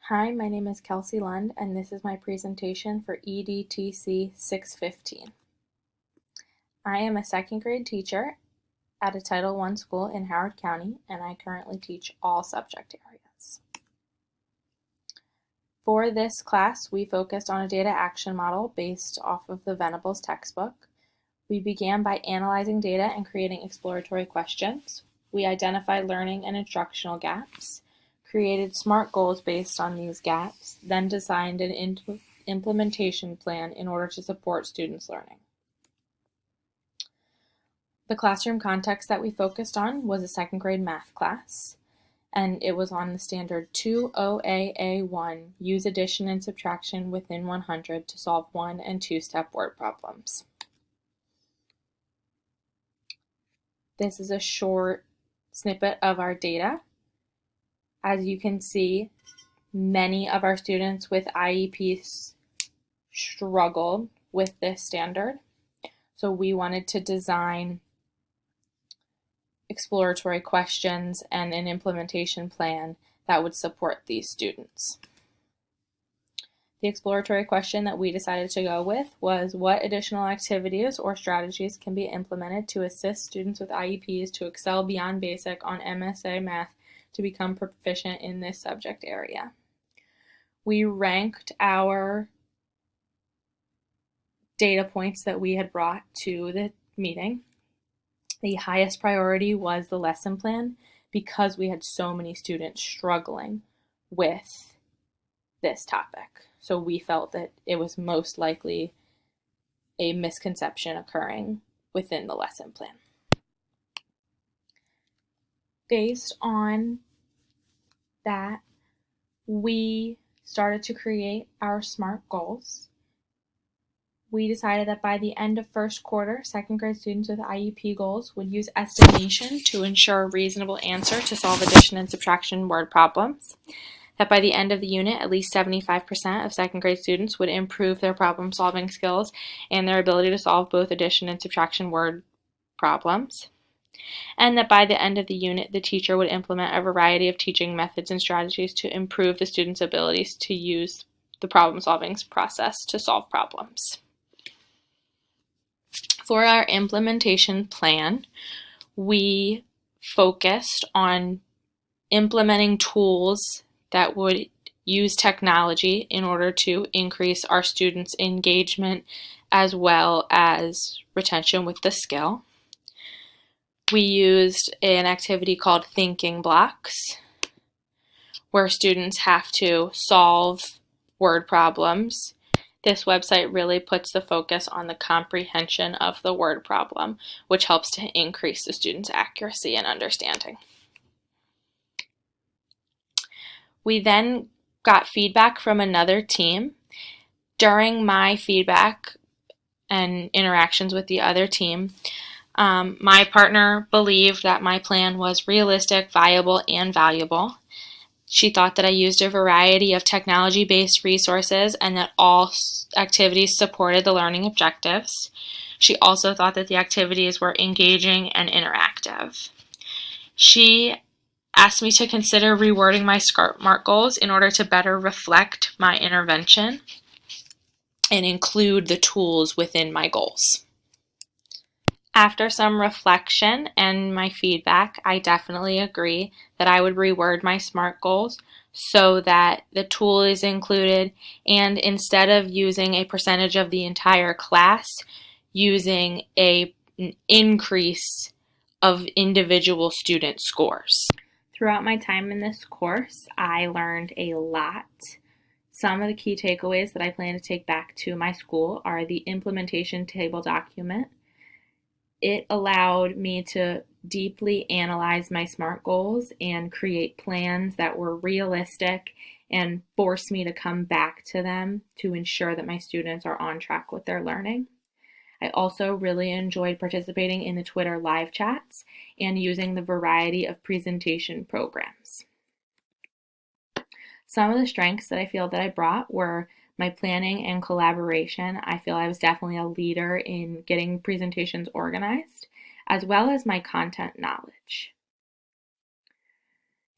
Hi, my name is Kelsey Lund, and this is my presentation for EDTC 615. I am a second grade teacher at a Title I school in Howard County, and I currently teach all subject areas. For this class, we focused on a data action model based off of the Venables textbook. We began by analyzing data and creating exploratory questions. We identified learning and instructional gaps, created SMART goals based on these gaps, then designed an implementation plan in order to support students' learning. The classroom context that we focused on was a second grade math class, and it was on the standard 2OAA1, use addition and subtraction within 100 to solve 1- and 2-step word problems. This is a short snippet of our data. As you can see, many of our students with IEPs struggled with this standard. So we wanted to design exploratory questions and an implementation plan that would support these students. The exploratory question that we decided to go with was, what additional activities or strategies can be implemented to assist students with IEPs to excel beyond basic on MSA Math to become proficient in this subject area? We ranked our data points that we had brought to the meeting. The highest priority was the lesson plan because we had so many students struggling with this topic. So we felt that it was most likely a misconception occurring within the lesson plan. Based on that, we started to create our SMART goals. We decided that by the end of first quarter, second grade students with IEP goals would use estimation to ensure a reasonable answer to solve addition and subtraction word problems. That by the end of the unit, at least 75% of second grade students would improve their problem solving skills and their ability to solve both addition and subtraction word problems. And that by the end of the unit, the teacher would implement a variety of teaching methods and strategies to improve the students' abilities to use the problem solving process to solve problems. For our implementation plan, we focused on implementing tools that would use technology in order to increase our students' engagement as well as retention with the skill. We used an activity called thinking blocks, where students have to solve word problems. This website really puts the focus on the comprehension of the word problem, which helps to increase the students' accuracy and understanding. We then got feedback from another team. During my feedback and interactions with the other team, my partner believed that my plan was realistic, viable, and valuable. She thought that I used a variety of technology-based resources and that all activities supported the learning objectives. She also thought that the activities were engaging and interactive. She asked me to consider rewording my SMART goals in order to better reflect my intervention and include the tools within my goals. After some reflection and my feedback, I definitely agree that I would reword my SMART goals so that the tool is included, and instead of using a percentage of the entire class, using an increase of individual student scores. Throughout my time in this course, I learned a lot. Some of the key takeaways that I plan to take back to my school are the implementation table document. It allowed me to deeply analyze my SMART goals and create plans that were realistic and force me to come back to them to ensure that my students are on track with their learning. I also really enjoyed participating in the Twitter live chats and using the variety of presentation programs. Some of the strengths that I feel that I brought were my planning and collaboration. I feel I was definitely a leader in getting presentations organized, as well as my content knowledge.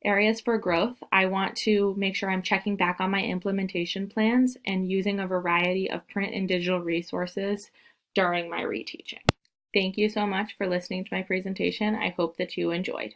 Areas for growth, I want to make sure I'm checking back on my implementation plans and using a variety of print and digital resources during my reteaching. Thank you so much for listening to my presentation. I hope that you enjoyed.